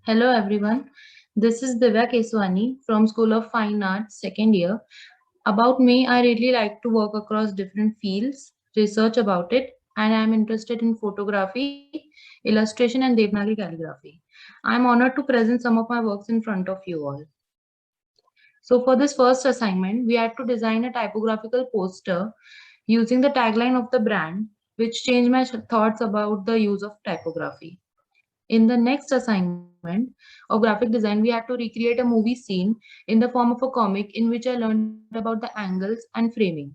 Hello everyone, this is Divya Keswani from School of Fine Arts, second year. About me, I really like to work across different fields, research about it, and I am interested in photography, illustration, and Devanagari calligraphy. I am honored to present some of my works in front of you all. So, for this first assignment, we had to design a typographical poster using the tagline of the brand, which changed my thoughts about the use of typography. In the next assignment of graphic design, we had to recreate a movie scene in the form of a comic in which I learned about the angles and framing.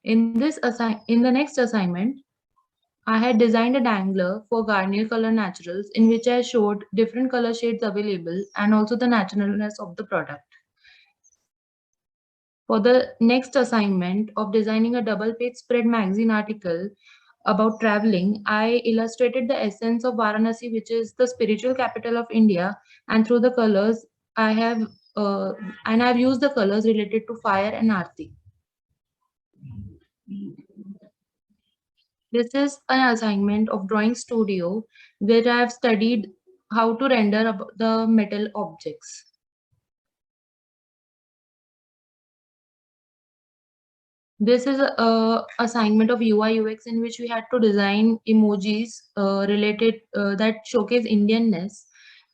In the next assignment, I had designed a dangler for Garnier Color Naturals in which I showed different color shades available and also the naturalness of the product. For the next assignment of designing a double page spread magazine article about traveling, I illustrated the essence of Varanasi, which is the spiritual capital of India, and through the colors, I have I've used the colors related to fire and arti. This is an assignment of Drawing Studio where I have studied how to render the metal objects. This is a assignment of UI UX in which we had to design emojis related that showcase Indianness.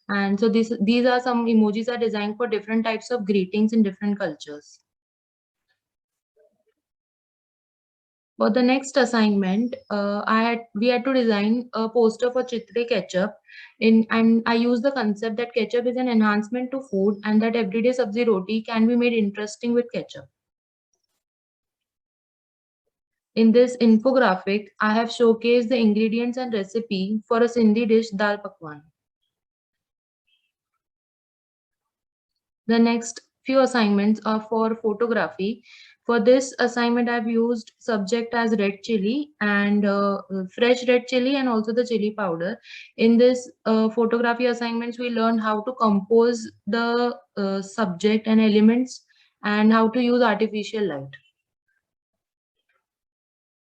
And so these are some emojis are designed for different types of greetings in different cultures. For the next assignment, we had to design a poster for Chitre ketchup. And I used the concept that ketchup is an enhancement to food and that everyday sabzi roti can be made interesting with ketchup. In this infographic, I have showcased the ingredients and recipe for a Sindhi dish dal pakwan. The next few assignments are for photography. For this assignment, I've used subject as red chili and fresh red chili and also the chili powder. In this photography assignments, we learned how to compose the subject and elements and how to use artificial light.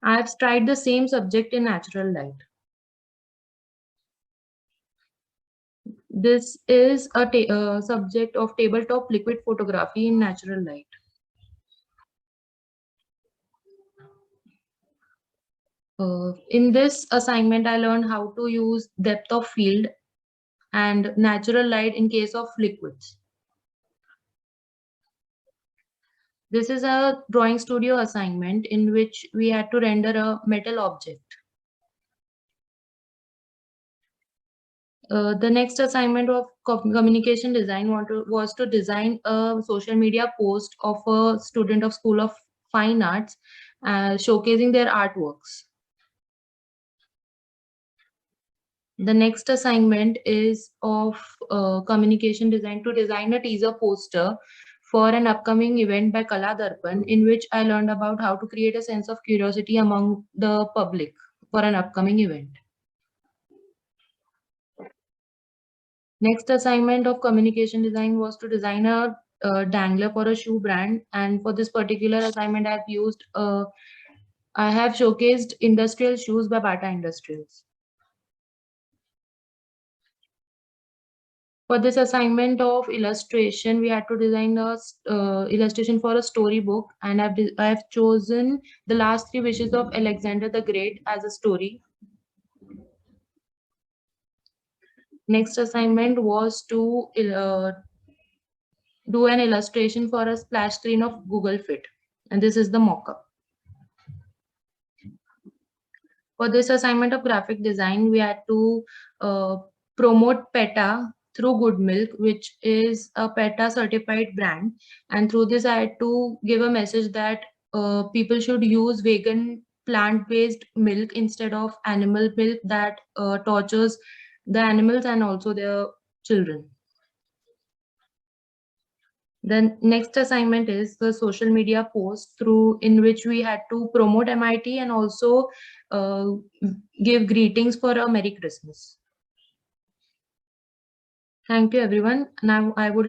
I have tried the same subject in natural light. This is a subject of tabletop liquid photography in natural light. In this assignment, I learned how to use depth of field and natural light in case of liquids. This is a drawing studio assignment in which we had to render a metal object. The next assignment of communication design was to design a social media post of a student of School of Fine Arts showcasing their artworks. The next assignment is of communication design to design a teaser poster for an upcoming event by Kala Darpan, in which I learned about how to create a sense of curiosity among the public for an upcoming event. Next assignment of communication design was to design a dangler for a shoe brand, and for this particular assignment, I have showcased industrial shoes by Bata Industrials. For this assignment of illustration, we had to design a illustration for a storybook, and I have chosen the last three wishes of Alexander the Great as a story. Next assignment was to do an illustration for a splash screen of Google Fit, and this is the mock-up. For this assignment of graphic design, we had to promote PETA through Good Milk, which is a PETA certified brand. And through this, I had to give a message that people should use vegan plant-based milk instead of animal milk that tortures the animals and also their children. The next assignment is the social media post through in which we had to promote MIT and also uh, give greetings for a Merry Christmas. Thank you, everyone. Now I would